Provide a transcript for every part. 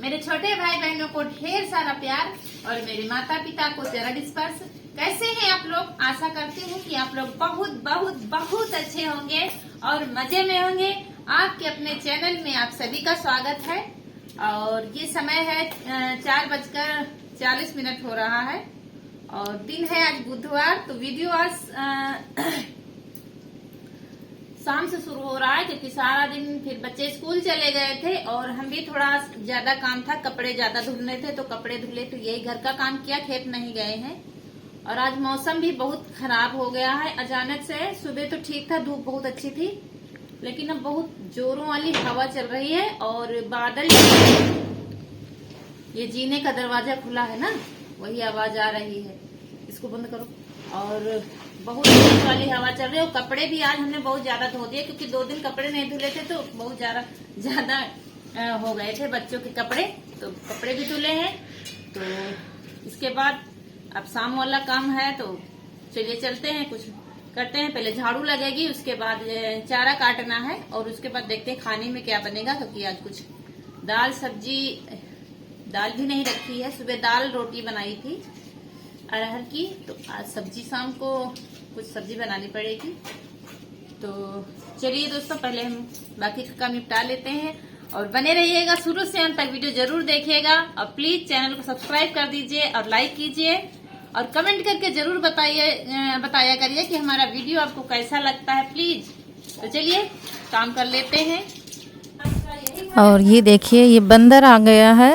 मेरे छोटे भाई बहनों को ढेर सारा प्यार और मेरे माता पिता को चरण स्पर्श। कैसे हैं आप लोग? आशा करती हूँ कि आप लोग बहुत बहुत बहुत अच्छे होंगे और मजे में होंगे। आपके अपने चैनल में आप सभी का स्वागत है। और ये समय है 4:40 हो रहा है और दिन है आज बुधवार। तो वीडियो आज शाम से शुरू हो रहा है क्योंकि सारा दिन फिर बच्चे स्कूल चले गए थे और हम भी थोड़ा ज्यादा काम था, कपड़े ज्यादा धुलने थे तो कपड़े धुले। तो यही घर का काम किया, खेत नहीं गए हैं। और आज मौसम भी बहुत खराब हो गया है अचानक से। सुबह तो ठीक था, धूप बहुत अच्छी थी, लेकिन अब बहुत जोरों वाली हवा चल रही है और बादल, ये जीने का दरवाजा खुला है ना, वही आवाज आ रही है। इसको बंद करो। और बहुत तेज वाली हवा चल रही है और कपड़े भी आज हमने बहुत ज्यादा धो दिए क्योंकि 2 दिन कपड़े नहीं धुले थे तो बहुत ज्यादा हो गए थे बच्चों के कपड़े। तो कपड़े भी धुले हैं। तो इसके बाद अब शाम वाला काम है, तो चलिए चलते हैं, कुछ करते हैं। पहले झाड़ू लगेगी, उसके बाद चारा काटना है और उसके बाद देखते हैं खाने में क्या बनेगा। क्योंकि आज कुछ दाल सब्जी, दाल भी नहीं रखी है। सुबह दाल रोटी बनाई थी अरहर की, तो आज सब्जी शाम को कुछ सब्जी बनानी पड़ेगी। तो चलिए दोस्तों, पहले हम बाकी का काम निपटा लेते हैं और बने रहिएगा, शुरू से अंत तक वीडियो जरूर देखिएगा। और प्लीज चैनल को सब्सक्राइब कर दीजिए और लाइक कीजिए और कमेंट करके जरूर बताया करिए कि हमारा वीडियो आपको कैसा लगता है प्लीज। तो चलिए काम कर लेते हैं। और ये देखिए, ये बंदर आ गया है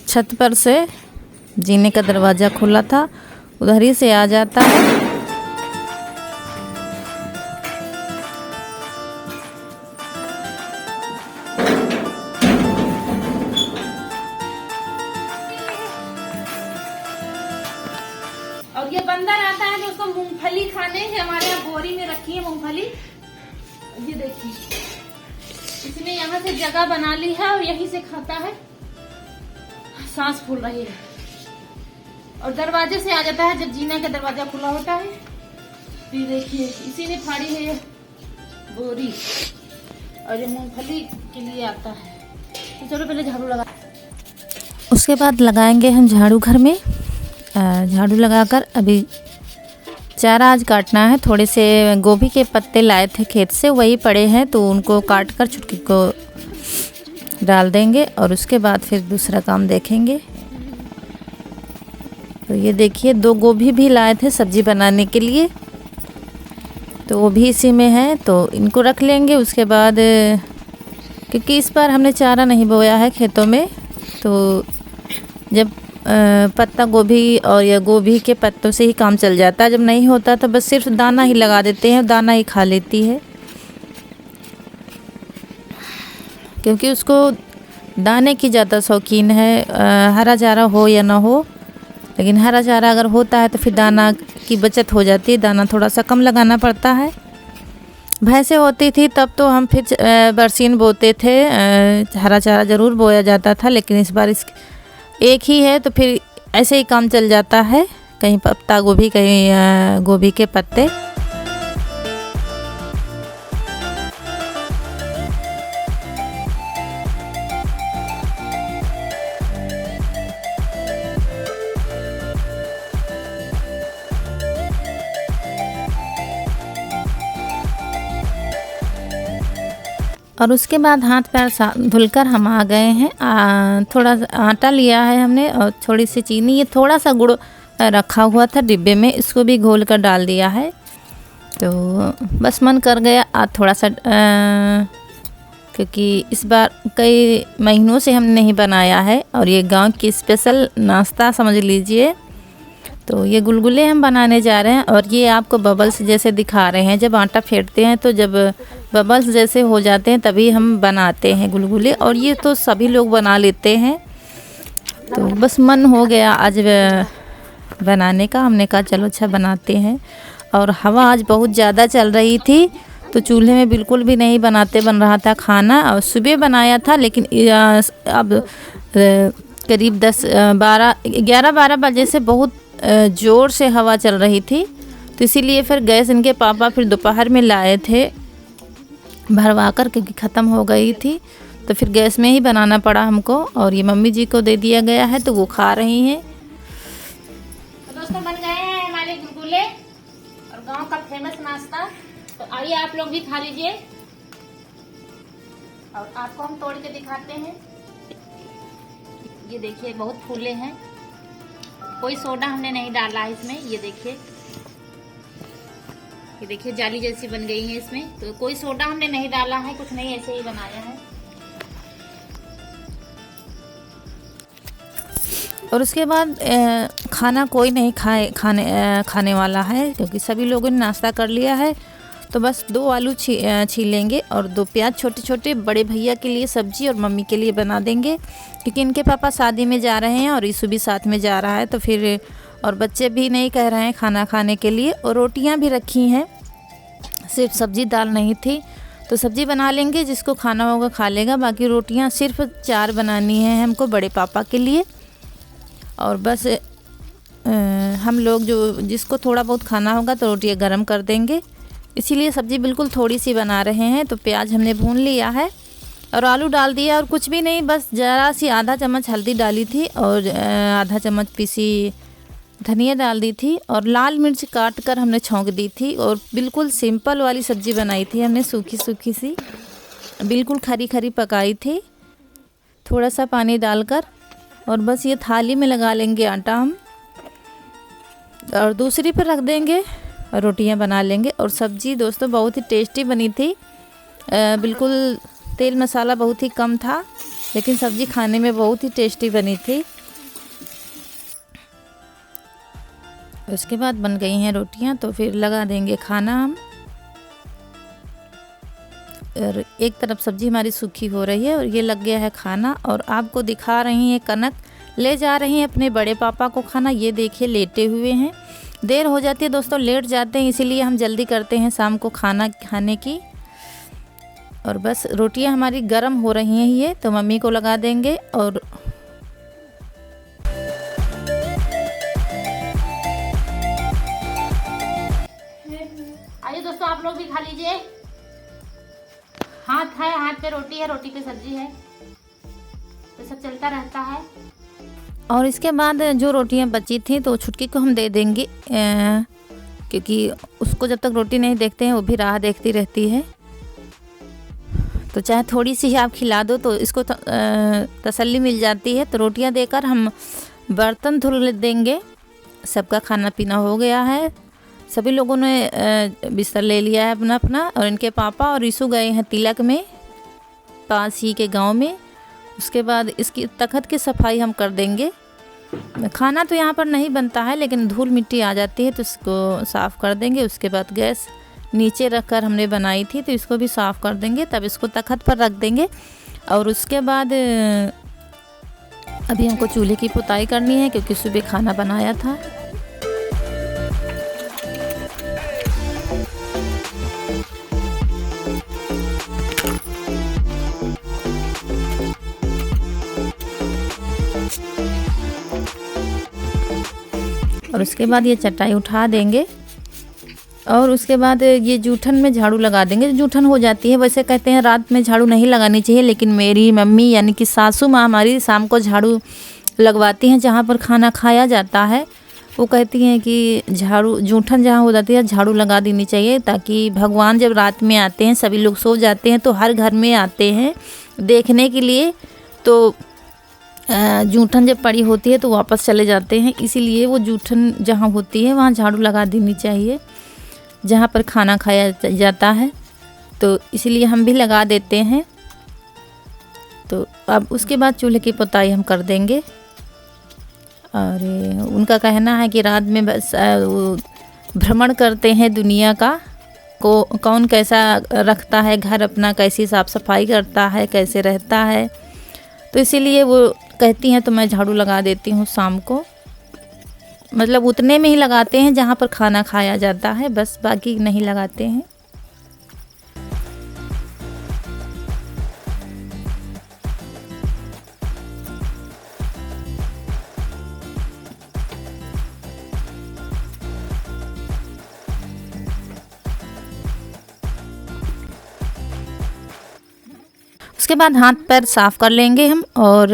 छत पर से। जीने का दरवाज़ा खुला था, उधर ही से आ जाता है। और ये बंदर आता है दोस्तों मूंगफली खाने। हमारे यहाँ बोरी में रखी है मूंगफली, ये देखिए। इसने यहाँ से जगह बना ली है और यहीं से खाता है। सांस फूल रही है और दरवाजे से आ जाता है जब जीना का दरवाजा खुला होता है। ये देखिए, इसी ने फाड़ी है ये बोरी और ये मूंगफली के लिए आता है। तो चलो पहले झाड़ू लगा, उसके बाद लगाएंगे हम झाड़ू घर में। झाड़ू लगाकर अभी चारा आज काटना है। थोड़े से गोभी के पत्ते लाए थे खेत से, वही पड़े हैं, तो उनको काट कर छुटकी को डाल देंगे और उसके बाद फिर दूसरा काम देखेंगे। तो ये देखिए, 2 गोभी भी लाए थे सब्जी बनाने के लिए, तो वो भी इसी में है, तो इनको रख लेंगे। उसके बाद क्योंकि इस बार हमने चारा नहीं बोया है खेतों में, तो जब पत्ता गोभी और या गोभी के पत्तों से ही काम चल जाता है। जब नहीं होता तो बस सिर्फ दाना ही लगा देते हैं, दाना ही खा लेती है। क्योंकि उसको दाने की ज़्यादा शौकीन है, हरा चारा हो या ना हो। लेकिन हरा चारा अगर होता है तो फिर दाना की बचत हो जाती है, दाना थोड़ा सा कम लगाना पड़ता है। भैंसें होती थी तब तो हम फिर बरसीन बोते थे, हरा चारा ज़रूर बोया जाता था। लेकिन इस बार एक ही है तो फिर ऐसे ही काम चल जाता है, कहीं पत्ता गोभी, कहीं गोभी के पत्ते। और उसके बाद हाथ पैर धुलकर हम आ गए हैं। थोड़ा आटा लिया है हमने और थोड़ी सी चीनी, ये थोड़ा सा गुड़ रखा हुआ था डिब्बे में, इसको भी घोल कर डाल दिया है। तो बस मन कर गया आज थोड़ा सा, क्योंकि इस बार कई महीनों से हमने नहीं बनाया है और ये गांव की स्पेशल नाश्ता समझ लीजिए। तो ये गुलगुले हम बनाने जा रहे हैं और ये आपको बबल्स जैसे दिखा रहे हैं। जब आटा फेंटते हैं तो जब बबल्स जैसे हो जाते हैं तभी हम बनाते हैं गुलगुले, और ये तो सभी लोग बना लेते हैं। तो बस मन हो गया आज बनाने का, हमने कहा चलो अच्छा बनाते हैं। और हवा आज बहुत ज़्यादा चल रही थी तो चूल्हे में बिल्कुल भी नहीं बन रहा था खाना। और सुबह बनाया था, लेकिन अब करीब 11-12 बजे से बहुत ज़ोर से हवा चल रही थी, तो इसीलिए फिर गैस इनके पापा फिर दोपहर में लाए थे भरवा कर, क्योंकि ख़त्म हो गई थी। तो फिर गैस में ही बनाना पड़ा हमको। और ये मम्मी जी को दे दिया गया है तो वो खा रही हैं। तो दोस्तों बन गए हैं हमारे गुलगुले और गांव का फेमस नाश्ता। तो आइए आप लोग भी खा लीजिए और आपको हम तोड़ के दिखाते हैं। ये देखिए बहुत फूले हैं, कोई सोडा हमने नहीं डाला है इसमें। ये देखिए जाली जैसी बन गई है इसमें, तो कोई सोडा हमने नहीं डाला है, कुछ नहीं, ऐसे ही बनाया है। और उसके बाद खाना कोई नहीं खाने वाला है, क्योंकि सभी लोगों ने नाश्ता कर लिया है। तो बस 2 आलू छीलेंगे और 2 प्याज छोटे छोटे, बड़े भैया के लिए सब्जी और मम्मी के लिए बना देंगे, क्योंकि इनके पापा शादी में जा रहे हैं और ईशु भी साथ में जा रहा है। तो फिर और बच्चे भी नहीं कह रहे हैं खाना खाने के लिए। और रोटियां भी रखी हैं, सिर्फ सब्जी दाल नहीं थी, तो सब्जी बना लेंगे, जिसको खाना होगा खा लेगा। बाकी रोटियां सिर्फ 4 बनानी है हमको, बड़े पापा के लिए। और बस हम लोग जिसको थोड़ा बहुत खाना होगा तो रोटियां गरम कर देंगे, इसीलिए सब्ज़ी बिल्कुल थोड़ी सी बना रहे हैं। तो प्याज हमने भून लिया है और आलू डाल दिया और कुछ भी नहीं, बस ज़रा सी आधा चम्मच हल्दी डाली थी और आधा चम्मच पीसी धनिया डाल दी थी और लाल मिर्च काट कर हमने छौंक दी थी। और बिल्कुल सिंपल वाली सब्ज़ी बनाई थी हमने, सूखी सूखी सी, बिल्कुल खरी खरी पकाई थी, थोड़ा सा पानी डालकर। और बस ये थाली में लगा लेंगे आटा हम और दूसरी पर रख देंगे और रोटियां बना लेंगे। और सब्ज़ी दोस्तों बहुत ही टेस्टी बनी थी, बिल्कुल तेल मसाला बहुत ही कम था, लेकिन सब्ज़ी खाने में बहुत ही टेस्टी बनी थी। उसके बाद बन गई हैं रोटियां, तो फिर लगा देंगे खाना हम। और एक तरफ सब्ज़ी हमारी सूखी हो रही है और ये लग गया है खाना। और आपको दिखा रही हैं कनक ले जा रही हैं अपने बड़े पापा को खाना। ये देखिए लेटे हुए हैं, देर हो जाती है दोस्तों, लेट जाते हैं, इसीलिए हम जल्दी करते हैं शाम को खाना खाने की। और बस रोटियां हमारी गर्म हो रही हैं, ये तो मम्मी को लगा देंगे। और आइए दोस्तों आप लोग भी खा लीजिए। हाथ है, हाथ पे रोटी है, रोटी पे सब्जी है, तो सब चलता रहता है। और इसके बाद जो रोटियां बची थी तो छुटकी को हम दे देंगे, क्योंकि उसको जब तक रोटी नहीं देखते हैं वो भी राह देखती रहती है। तो चाहे थोड़ी सी ही आप खिला दो तो इसको तसल्ली मिल जाती है। तो रोटियां देकर हम बर्तन धुल देंगे। सबका खाना पीना हो गया है, सभी लोगों ने बिस्तर ले लिया है अपना अपना। और इनके पापा और ईशु गए हैं तिलक में, पास ही के गांव में। उसके बाद इसकी तखत की सफाई हम कर देंगे। खाना तो यहाँ पर नहीं बनता है, लेकिन धूल मिट्टी आ जाती है तो इसको साफ़ कर देंगे। उसके बाद गैस नीचे रखकर हमने बनाई थी, तो इसको भी साफ़ कर देंगे, तब इसको तखत पर रख देंगे। और उसके बाद अभी हमको चूल्हे की पुताई करनी है, क्योंकि सुबह खाना बनाया था। और उसके बाद ये चटाई उठा देंगे और उसके बाद ये जूठन में झाड़ू लगा देंगे। जूठन हो जाती है, वैसे कहते हैं रात में झाड़ू नहीं लगानी चाहिए, लेकिन मेरी मम्मी यानी कि सासू माँ हमारी शाम को झाड़ू लगवाती हैं जहाँ पर खाना खाया जाता है। वो कहती हैं कि झाड़ू जूठन जहाँ हो जाती है झाड़ू लगा देनी चाहिए, ताकि भगवान जब रात में आते हैं, सभी लोग सो जाते हैं तो हर घर में आते हैं देखने के लिए, तो जूठन जब पड़ी होती है तो वापस चले जाते हैं। इसीलिए वो जूठन जहाँ होती है वहाँ झाड़ू लगा देनी चाहिए, जहाँ पर खाना खाया जाता है। तो इसीलिए हम भी लगा देते हैं। तो अब उसके बाद चूल्हे की पुताई हम कर देंगे। और उनका कहना है कि रात में बस भ्रमण करते हैं दुनिया का, कौन कैसा रखता है घर अपना, कैसी साफ़ सफाई करता है, कैसे रहता है। तो इसीलिए वो कहती हैं तो मैं झाड़ू लगा देती हूँ शाम को, मतलब उतने में ही लगाते हैं जहाँ पर खाना खाया जाता है, बस बाकी नहीं लगाते हैं। उसके बाद हाथ पैर साफ़ कर लेंगे हम। और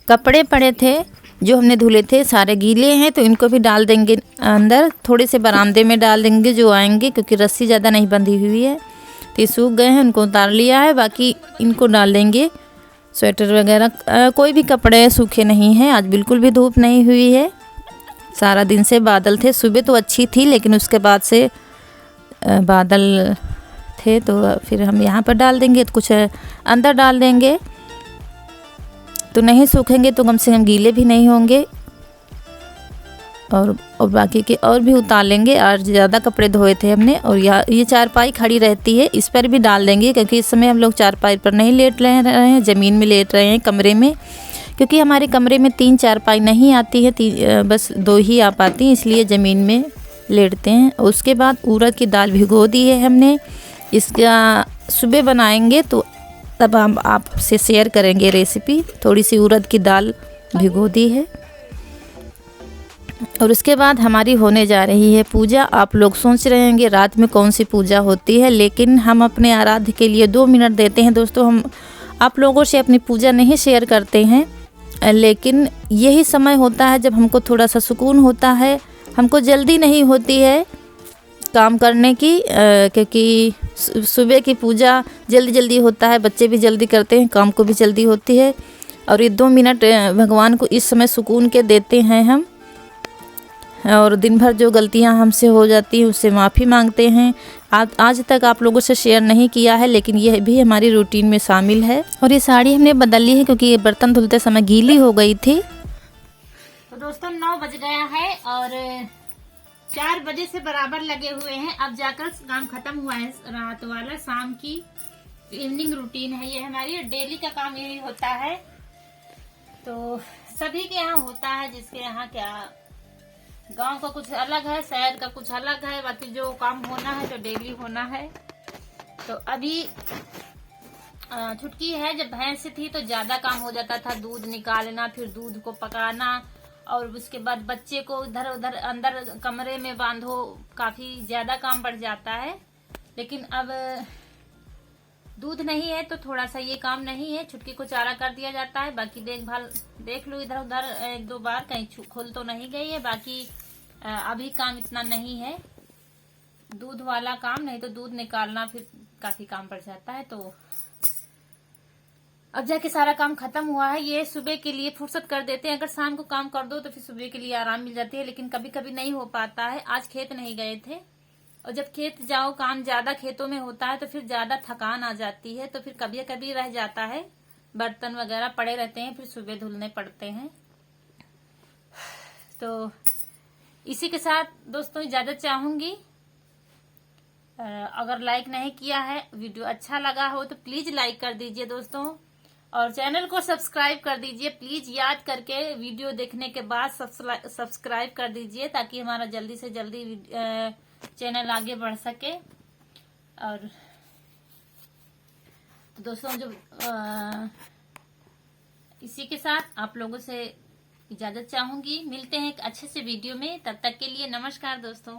कपड़े पड़े थे जो हमने धुले थे सारे गीले हैं, तो इनको भी डाल देंगे अंदर, थोड़े से बरामदे में डाल देंगे जो आएंगे, क्योंकि रस्सी ज़्यादा नहीं बंधी हुई है। तो ये सूख गए हैं, उनको उतार लिया है, बाकी इनको डाल देंगे। स्वेटर वगैरह कोई भी कपड़े सूखे नहीं हैं। आज बिल्कुल भी धूप नहीं हुई है, सारा दिन से बादल थे। सुबह तो अच्छी थी लेकिन उसके बाद से बादल थे, तो फिर हम यहाँ पर डाल देंगे, तो कुछ अंदर डाल देंगे, तो नहीं सूखेंगे तो कम से कम गीले भी नहीं होंगे। और बाकी के और भी उतार लेंगे। और ज़्यादा कपड़े धोए थे हमने। और ये चारपाई खड़ी रहती है, इस पर भी डाल देंगे, क्योंकि इस समय हम लोग चारपाई पर नहीं लेट रहे हैं, ज़मीन में लेट रहे हैं कमरे में, क्योंकि हमारे कमरे में 3 चारपाई नहीं आती है, बस 2 ही आ पाती हैं, इसलिए ज़मीन में लेटते हैं। उसके बाद उड़द की दाल भिगो दी है हमने, इसका सुबह बनाएंगे तो तब हम आपसे शेयर करेंगे रेसिपी। थोड़ी सी उड़द की दाल भिगो दी है। और उसके बाद हमारी होने जा रही है पूजा। आप लोग सोच रहे होंगे रात में कौन सी पूजा होती है, लेकिन हम अपने आराध्य के लिए 2 मिनट देते हैं दोस्तों। हम आप लोगों से अपनी पूजा नहीं शेयर करते हैं, लेकिन यही समय होता है जब हमको थोड़ा सा सुकून होता है। हमको जल्दी नहीं होती है काम करने की, क्योंकि सुबह की पूजा जल्दी जल्दी होता है, बच्चे भी जल्दी करते हैं, काम को भी जल्दी होती है। और ये 2 मिनट भगवान को इस समय सुकून के देते हैं हम। और दिन भर जो गलतियां हमसे हो जाती हैं उससे माफ़ी मांगते हैं। आज तक आप लोगों से शेयर नहीं किया है, लेकिन यह भी हमारी रूटीन में शामिल है। और ये साड़ी हमने बदल ली है क्योंकि ये बर्तन धुलते समय गीली हो गई थी। तो दोस्तों 9 बज गया है और 4 बजे से बराबर लगे हुए हैं। अब जाकर काम खत्म हुआ है रात वाला। शाम की इवनिंग रूटीन है ये हमारी, डेली का काम यही होता है। तो सभी के यहाँ होता है, जिसके यहाँ क्या, गांव का कुछ अलग है, शहर का कुछ अलग है, बाकी जो काम होना है तो डेली होना है। तो अभी छुटकी है, जब भैंस थी तो ज्यादा काम हो जाता था, दूध निकालना, फिर दूध को पकाना, और उसके बाद बच्चे को इधर उधर अंदर कमरे में बांधो, काफी ज्यादा काम बढ़ जाता है। लेकिन अब दूध नहीं है तो थोड़ा सा ये काम नहीं है, छुटकी को चारा कर दिया जाता है। बाकी देखभाल देख लो इधर उधर 1-2 बार, कहीं खुल तो नहीं गई है। बाकी अभी काम इतना नहीं है दूध वाला काम, नहीं तो दूध निकालना फिर काफी काम बढ़ जाता है। तो अब जाके सारा काम खत्म हुआ है। ये सुबह के लिए फुर्सत कर देते हैं, अगर शाम को काम कर दो तो फिर सुबह के लिए आराम मिल जाती है, लेकिन कभी कभी नहीं हो पाता है। आज खेत नहीं गए थे, और जब खेत जाओ काम ज्यादा खेतों में होता है तो फिर ज्यादा थकान आ जाती है, तो फिर कभी कभी रह जाता है, बर्तन वगैरह पड़े रहते हैं, फिर सुबह धुलने पड़ते हैं। तो इसी के साथ दोस्तों इजाजत चाहूंगी। अगर लाइक नहीं किया है, वीडियो अच्छा लगा हो तो प्लीज लाइक कर दीजिए दोस्तों, और चैनल को सब्सक्राइब कर दीजिए प्लीज। याद करके वीडियो देखने के बाद सब्सक्राइब कर दीजिए, ताकि हमारा जल्दी से जल्दी चैनल आगे बढ़ सके। और तो दोस्तों जो इसी के साथ आप लोगों से इजाजत चाहूंगी। मिलते हैं एक अच्छे से वीडियो में, तब तक के लिए नमस्कार दोस्तों।